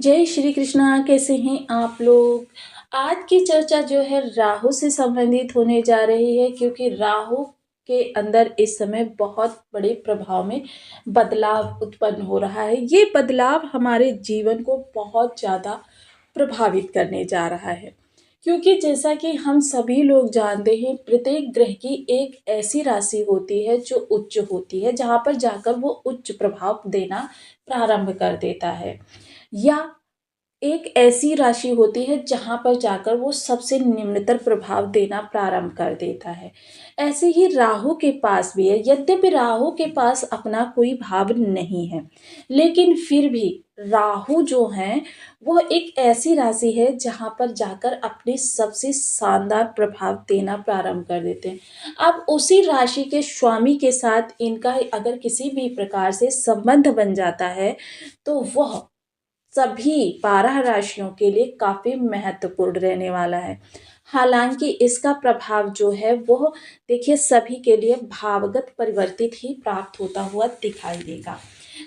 जय श्री कृष्णा। कैसे हैं आप लोग? आज की चर्चा जो है राहु से संबंधित होने जा रही है, क्योंकि राहु के अंदर इस समय बहुत बड़े प्रभाव में बदलाव उत्पन्न हो रहा है। ये बदलाव हमारे जीवन को बहुत ज़्यादा प्रभावित करने जा रहा है, क्योंकि जैसा कि हम सभी लोग जानते हैं, प्रत्येक ग्रह की एक ऐसी राशि होती है जो उच्च होती है, जहाँ पर जाकर वो उच्च प्रभाव देना प्रारंभ कर देता है, या एक ऐसी राशि होती है जहाँ पर जाकर वो सबसे निम्नतर प्रभाव देना प्रारंभ कर देता है। ऐसे ही राहु के पास भी है। यद्यपि राहु के पास अपना कोई भाव नहीं है, लेकिन फिर भी राहु जो है वो एक ऐसी राशि है जहाँ पर जाकर अपने सबसे शानदार प्रभाव देना प्रारंभ कर देते हैं। अब उसी राशि के स्वामी के साथ इनका अगर किसी भी प्रकार से संबंध बन जाता है, तो वह सभी 12 राशियों के लिए काफ़ी महत्वपूर्ण रहने वाला है। हालाँकि इसका प्रभाव जो है वो देखिए सभी के लिए भावगत परिवर्तित ही प्राप्त होता हुआ दिखाई देगा।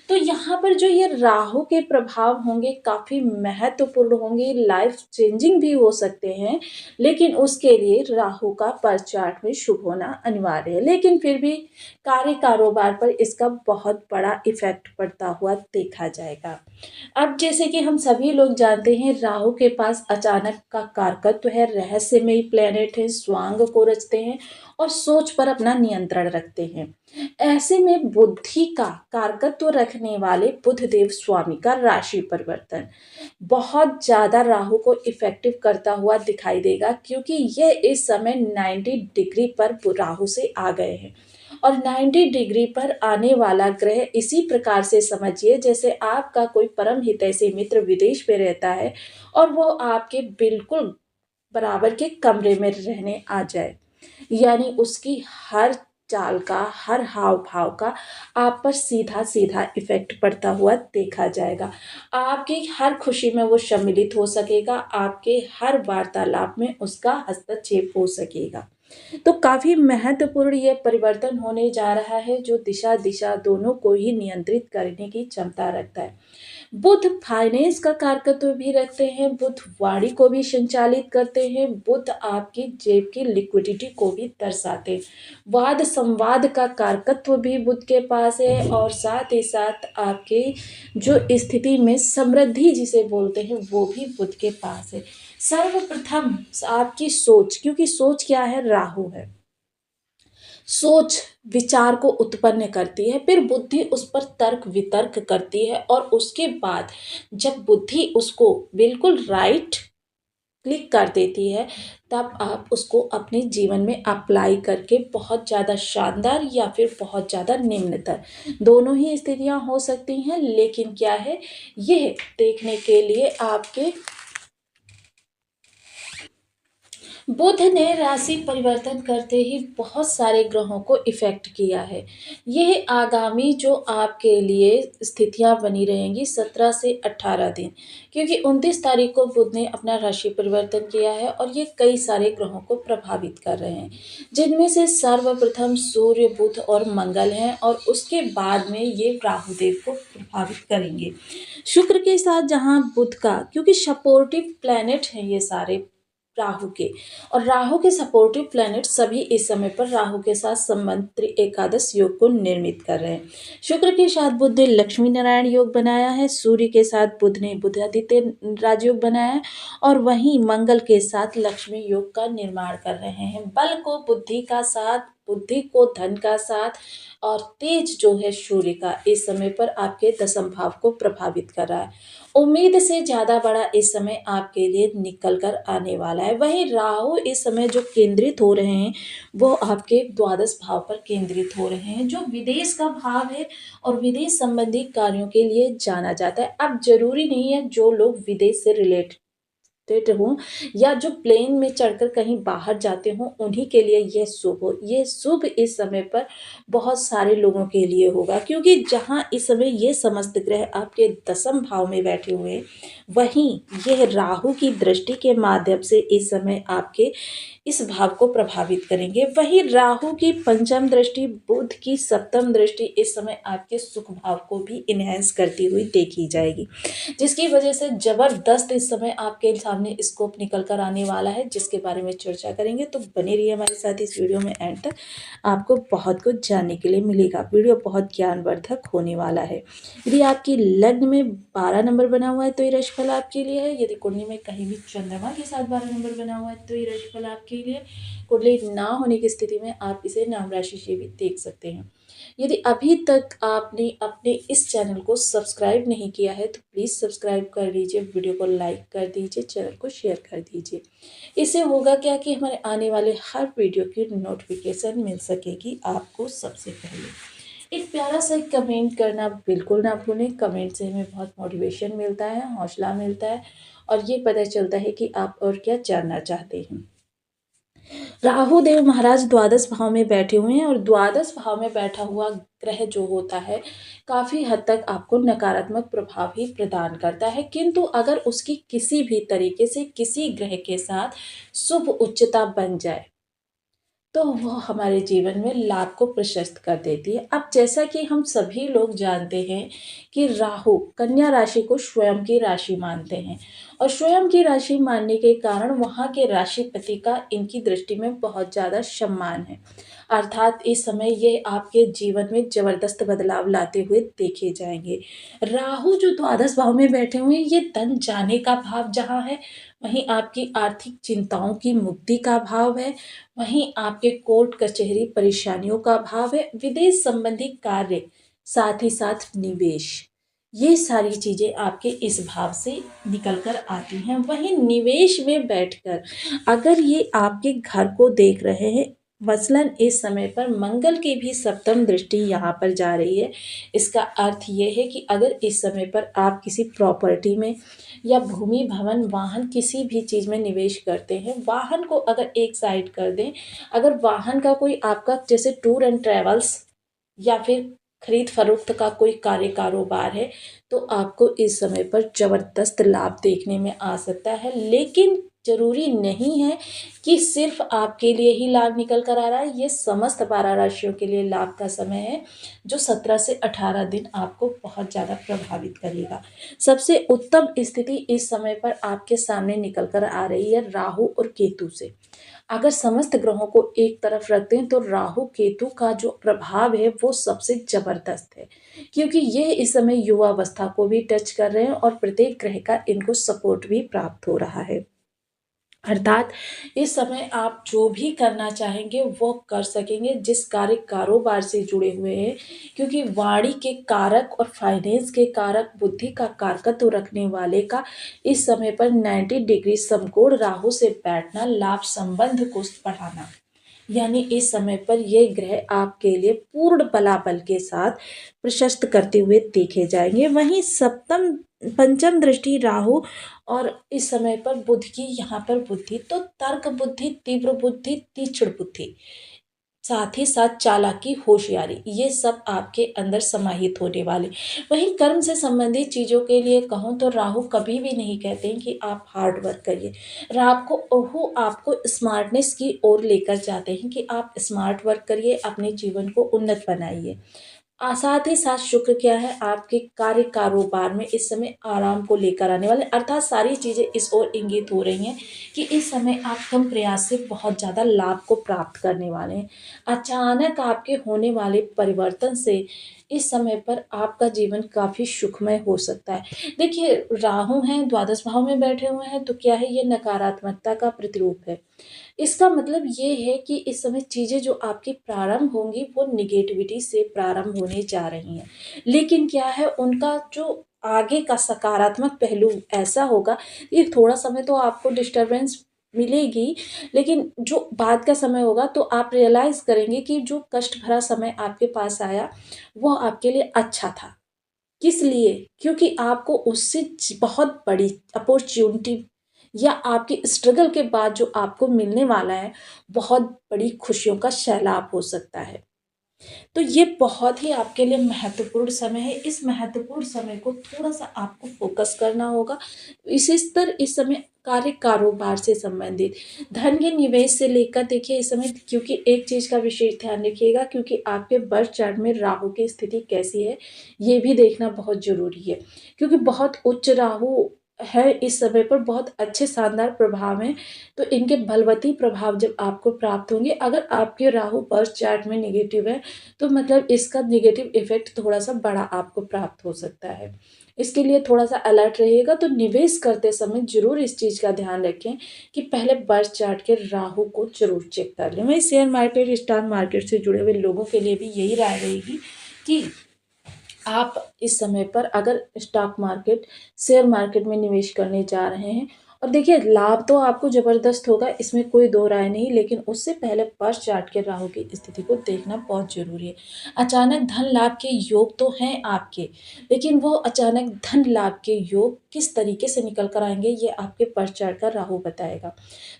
तो यहाँ पर जो ये राहु के प्रभाव होंगे काफ़ी महत्वपूर्ण होंगे, लाइफ चेंजिंग भी हो सकते हैं, लेकिन उसके लिए राहु का पर्थ चार्ट में शुभ होना अनिवार्य है। लेकिन फिर भी कार्य कारोबार पर इसका बहुत बड़ा इफ़ेक्ट पड़ता हुआ देखा जाएगा। अब जैसे कि हम सभी लोग जानते हैं, राहु के पास अचानक का कारकत्व है, रहस्यमयी प्लेनेट है, स्वांग को रचते हैं और सोच पर अपना नियंत्रण रखते हैं। ऐसे में बुद्धि का कारकत्व रखने वाले बुध देव स्वामी का राशि परिवर्तन बहुत ज़्यादा राहु को इफेक्टिव करता हुआ दिखाई देगा, क्योंकि यह इस समय 90 डिग्री पर राहु से आ गए हैं। और 90 डिग्री पर आने वाला ग्रह इसी प्रकार से समझिए जैसे आपका कोई परम हितैषी मित्र विदेश में रहता है और वो आपके बिल्कुल बराबर के कमरे में रहने आ जाए, यानी उसकी हर चाल का, हर हाव भाव का आप पर सीधा सीधा इफेक्ट पड़ता हुआ देखा जाएगा। आपकी हर खुशी में वो सम्मिलित हो सकेगा, आपके हर वार्तालाप में उसका हस्तक्षेप हो सकेगा। तो काफ़ी महत्वपूर्ण ये परिवर्तन होने जा रहा है, जो दिशा दिशा दोनों को ही नियंत्रित करने की क्षमता रखता है। बुध फाइनेंस का कारकत्व भी रखते हैं, बुध वाणी को भी संचालित करते हैं, बुध आपकी जेब की लिक्विडिटी को भी दर्शाते हैं। वाद संवाद का कारकत्व भी बुध के पास है, और साथ ही साथ आपके जो स्थिति में समृद्धि जिसे बोलते हैं वो भी बुध के पास है। सर्वप्रथम आपकी सोच, क्योंकि सोच क्या है, राहु है। सोच विचार को उत्पन्न करती है, फिर बुद्धि उस पर तर्क वितर्क करती है, और उसके बाद जब बुद्धि उसको बिल्कुल राइट क्लिक कर देती है, तब आप उसको अपने जीवन में अप्लाई करके बहुत ज़्यादा शानदार या फिर बहुत ज़्यादा निम्नतर दोनों ही स्थितियां हो सकती हैं। लेकिन क्या है, यह देखने के लिए आपके बुध ने राशि परिवर्तन करते ही बहुत सारे ग्रहों को इफेक्ट किया है। यह आगामी जो आपके लिए स्थितियां बनी रहेंगी 17 से 18 दिन, क्योंकि 29 तारीख को बुध ने अपना राशि परिवर्तन किया है और ये कई सारे ग्रहों को प्रभावित कर रहे हैं, जिनमें से सर्वप्रथम सूर्य, बुध और मंगल हैं, और उसके बाद में ये राहुदेव को प्रभावित करेंगे। शुक्र के साथ जहाँ बुध का, क्योंकि सपोर्टिव प्लैनेट हैं ये सारे राहु के, और राहु के सपोर्टिव प्लैनेट सभी इस समय पर राहु के साथ संबंध एकादश योग को निर्मित कर रहे हैं। शुक्र के साथ बुध ने लक्ष्मी नारायण योग बनाया है, सूर्य के साथ बुध ने बुधादित्य राजयोग बनाया है, और वहीं मंगल के साथ लक्ष्मी योग का निर्माण कर रहे हैं। बल को बुद्धि का साथ, बुद्धि को धन का साथ, और तेज जो है सूर्य का इस समय पर आपके दसम भाव को प्रभावित कर रहा है। उम्मीद से ज़्यादा बड़ा इस समय आपके लिए निकल कर आने वाला है। वहीं राहु इस समय जो केंद्रित हो रहे हैं वो आपके द्वादश भाव पर केंद्रित हो रहे हैं, जो विदेश का भाव है और विदेश संबंधी कार्यों के लिए जाना जाता है। अब जरूरी नहीं है जो लोग विदेश से रिलेटेड हों या जो प्लेन में चढ़कर कहीं बाहर जाते हों उन्हीं के लिए यह शुभ हो। ये शुभ इस समय पर बहुत सारे लोगों के लिए होगा, क्योंकि जहाँ इस समय ये समस्त ग्रह आपके दसम भाव में बैठे हुए हैं, वहीं यह राहु की दृष्टि के माध्यम से इस समय आपके इस भाव को प्रभावित करेंगे। वहीं राहु की पंचम दृष्टि, बुध की सप्तम दृष्टि इस समय आपके सुख भाव को भी इनहेंस करती हुई देखी जाएगी, जिसकी वजह से जबरदस्त इस समय आपके सामने स्कोप निकल कर आने वाला है, जिसके बारे में चर्चा करेंगे। तो बने रहिए हमारे साथ इस वीडियो में एंड तक, आपको बहुत कुछ जानने के लिए मिलेगा। वीडियो बहुत ज्ञानवर्धक होने वाला है। यदि आपकी लग्न में 12 नंबर बना हुआ है तो ये राशिफल आपके लिए है। यदि कुंडली में कहीं भी चंद्रमा के साथ 12 नंबर बना हुआ है तो ये राशिफल आपके लिए। कुंडली ना होने की स्थिति में आप इसे नाम राशि से भी देख सकते हैं। यदि अभी तक आपने अपने इस चैनल को सब्सक्राइब नहीं किया है तो प्लीज़ सब्सक्राइब कर लीजिए, वीडियो को लाइक कर दीजिए, चैनल को शेयर कर दीजिए। इससे होगा क्या कि हमारे आने वाले हर वीडियो की नोटिफिकेशन मिल सकेगी आपको सबसे पहले। एक प्यारा सा कमेंट करना बिल्कुल ना भूलें। कमेंट से हमें बहुत मोटिवेशन मिलता है, हौसला मिलता है और ये पता चलता है कि आप और क्या जानना चाहते हैं। राहु देव महाराज द्वादश भाव में बैठे हुए हैं और द्वादश भाव में बैठा हुआ ग्रह जो होता है काफ़ी हद तक आपको नकारात्मक प्रभाव ही प्रदान करता है, किंतु अगर उसकी किसी भी तरीके से किसी ग्रह के साथ शुभ उच्चता बन जाए तो वह हमारे जीवन में लाभ को प्रशस्त कर देती है। अब जैसा कि हम सभी लोग जानते हैं कि राहु कन्या राशि को स्वयं की राशि मानते हैं और स्वयं की राशि मानने के कारण वहाँ के राशिपति का इनकी दृष्टि में बहुत ज़्यादा सम्मान है। अर्थात इस समय ये आपके जीवन में जबरदस्त बदलाव लाते हुए देखे जाएंगे। राहु जो द्वादश भाव में बैठे हुए हैं, ये धन जाने का भाव जहाँ है, वहीं आपकी आर्थिक चिंताओं की मुक्ति का भाव है, वहीं आपके कोर्ट कचहरी परेशानियों का भाव है, विदेश संबंधी कार्य, साथ ही साथ निवेश, ये सारी चीज़ें आपके इस भाव से निकल कर आती हैं। वहीं निवेश में बैठकर अगर ये आपके घर को देख रहे हैं, मसलन इस समय पर मंगल की भी सप्तम दृष्टि यहाँ पर जा रही है, इसका अर्थ ये है कि अगर इस समय पर आप किसी प्रॉपर्टी में या भूमि भवन वाहन किसी भी चीज़ में निवेश करते हैं, वाहन को अगर एक साइड कर दें, अगर वाहन का कोई आपका जैसे टूर एंड ट्रैवल्स या फिर खरीद फरोख्त का कोई कार्य कारोबार है तो आपको इस समय पर ज़बरदस्त लाभ देखने में आ सकता है। लेकिन ज़रूरी नहीं है कि सिर्फ आपके लिए ही लाभ निकल कर आ रहा है, ये समस्त 12 राशियों के लिए लाभ का समय है जो 17 से 18 दिन आपको बहुत ज़्यादा प्रभावित करेगा। सबसे उत्तम स्थिति इस समय पर आपके सामने निकल कर आ रही है राहु और केतु से। अगर समस्त ग्रहों को एक तरफ रखते हैं तो राहु केतु का जो प्रभाव है वो सबसे जबरदस्त है, क्योंकि ये इस समय युवावस्था को भी टच कर रहे हैं और प्रत्येक ग्रह का इनको सपोर्ट भी प्राप्त हो रहा है। अर्थात इस समय आप जो भी करना चाहेंगे वो कर सकेंगे, जिस कार्य कारोबार से जुड़े हुए हैं, क्योंकि वाणी के कारक और फाइनेंस के कारक, बुद्धि का कारकत्व रखने वाले का इस समय पर 90 डिग्री समकोण राहु से बैठना, लाभ संबंध को बढ़ाना, यानी इस समय पर यह ग्रह आपके लिए पूर्ण बलाबल के साथ प्रशस्त करते हुए देखे जाएंगे। वहीं सप्तम पंचम दृष्टि राहु और इस समय पर बुध की यहाँ पर बुद्धि, तो तर्क बुद्धि, तीव्र बुद्धि, तीक्ष्ण बुद्धि, साथ ही साथ चालाकी, होशियारी, ये सब आपके अंदर समाहित होने वाले। वहीं कर्म से संबंधित चीज़ों के लिए कहूँ तो राहु कभी भी नहीं कहते हैं कि आप हार्ड वर्क करिए। राहु आपको स्मार्टनेस की ओर लेकर जाते हैं कि आप स्मार्ट वर्क करिए, अपने जीवन को उन्नत बनाइए। साथ ही साथ शुक्र क्या है आपके कार्य कारोबार में इस समय आराम को लेकर आने वाले, अर्थात सारी चीज़ें इस ओर इंगित हो रही हैं कि इस समय आप कम प्रयास से बहुत ज़्यादा लाभ को प्राप्त करने वाले हैं। अचानक आपके होने वाले परिवर्तन से इस समय पर आपका जीवन काफ़ी सुखमय हो सकता है। देखिए राहु हैं, द्वादश भाव में बैठे हुए हैं, तो क्या है, ये नकारात्मकता का प्रतिरूप है। इसका मतलब ये है कि इस समय चीज़ें जो आपकी प्रारंभ होंगी वो निगेटिविटी से प्रारंभ होने जा रही हैं, लेकिन क्या है, उनका जो आगे का सकारात्मक पहलू ऐसा होगा, ये थोड़ा समय तो आपको डिस्टरबेंस मिलेगी, लेकिन जो बाद का समय होगा तो आप रियलाइज़ करेंगे कि जो कष्ट भरा समय आपके पास आया वो आपके लिए अच्छा था। किस लिए? क्योंकि आपको उससे बहुत बड़ी अपॉर्च्युनिटी या आपकी स्ट्रगल के बाद जो आपको मिलने वाला है, बहुत बड़ी खुशियों का सैलाब हो सकता है। तो ये बहुत ही आपके लिए महत्वपूर्ण समय है। इस महत्वपूर्ण समय को थोड़ा-सा आपको फ़ोकस करना होगा। विशेषतर इस समय कार्य कारोबार से संबंधित, धन के निवेश से लेकर देखिए इस समय, क्योंकि एक चीज़ का विशेष ध्यान रखिएगा, क्योंकि आपके बर्थ चार्ट में राहु की स्थिति कैसी है, ये भी देखना बहुत ज़रूरी है। क्योंकि बहुत उच्च राहु है इस समय पर, बहुत अच्छे शानदार प्रभाव हैं। तो इनके बलवती प्रभाव जब आपको प्राप्त होंगे, अगर आपके राहु बर्थ चार्ट में नेगेटिव है, तो मतलब इसका नेगेटिव इफ़ेक्ट थोड़ा-सा बड़ा आपको प्राप्त हो सकता है। इसके लिए थोड़ा-सा अलर्ट रहिएगा। तो निवेश करते समय ज़रूर इस चीज़ का ध्यान रखें कि पहले बर्थ चार्ट के राहु को ज़रूर चेक कर लें। वहीं शेयर मार्केट, स्टॉक मार्केट से जुड़े हुए लोगों के लिए भी यही राय रहेगी कि आप इस समय पर अगर स्टॉक मार्केट, शेयर मार्केट में निवेश करने जा रहे हैं, और देखिए लाभ तो आपको ज़बरदस्त होगा, इसमें कोई दो राय नहीं, लेकिन उससे पहले बर्थ चार्ट के राहु की स्थिति को देखना बहुत ज़रूरी है। अचानक धन लाभ के योग तो हैं आपके, लेकिन वो अचानक धन लाभ के योग किस तरीके से निकल कर आएँगे, ये आपके बर्थ चार्ट का राहु बताएगा।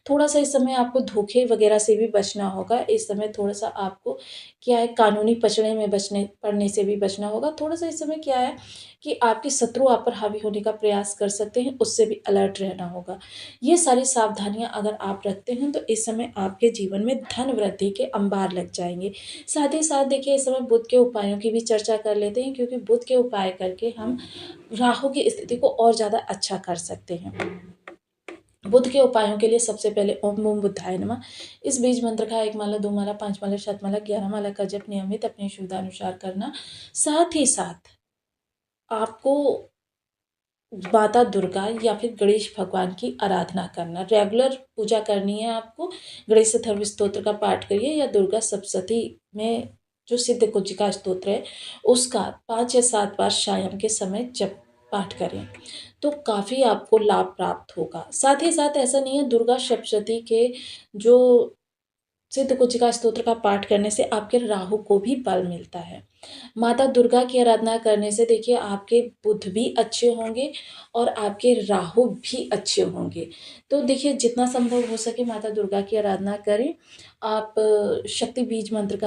थोड़ा-सा इस समय आपको धोखे वगैरह से भी बचना होगा। इस समय थोड़ा-सा आपको क्या है, कानूनी पचड़े में बचने पड़ने से भी बचना होगा। थोड़ा-सा इस समय क्या है कि आपके शत्रु आप पर हावी होने का प्रयास कर सकते हैं, उससे भी अलर्ट रहना होगा। ये सारी सावधानियाँ अगर आप रखते हैं, तो इस समय आपके जीवन में धन वृद्धि के अंबार लग जाएँगे। साथ ही साथ देखिए इस समय बुध के उपायों की भी चर्चा कर लेते हैं, क्योंकि बुध के उपाय करके हम राहु की स्थिति को और ज़्यादा अच्छा कर सकते हैं। बुध के उपायों के लिए सबसे पहले ओम बूम बुद्धाय नमः, इस बीज मंत्र का 1 माला, 2 माला, 5 माला, 7 माला, 11 माला का जप नियमित अपनी सुविधानुसार करना। साथ ही साथ आपको माता दुर्गा या फिर गणेश भगवान की आराधना करना, रेगुलर पूजा करनी है आपको। गणेश अथर्व स्तोत्र का पाठ करिए, या दुर्गा सप्तशती में जो सिद्ध कुंजिका स्तोत्र है, उसका 5 या 7 बार सायं के समय जप पाठ करें, तो काफ़ी आपको लाभ प्राप्त होगा। साथ ही साथ ऐसा नहीं है, दुर्गा सप्तशती के जो सिद्ध कुंजिका स्तोत्र का पाठ करने से आपके राहु को भी बल मिलता है। माता दुर्गा की आराधना करने से देखिए आपके बुध भी अच्छे होंगे और आपके राहु भी अच्छे होंगे। तो देखिए जितना संभव हो सके माता दुर्गा की आराधना करें। आप शक्ति बीज मंत्र का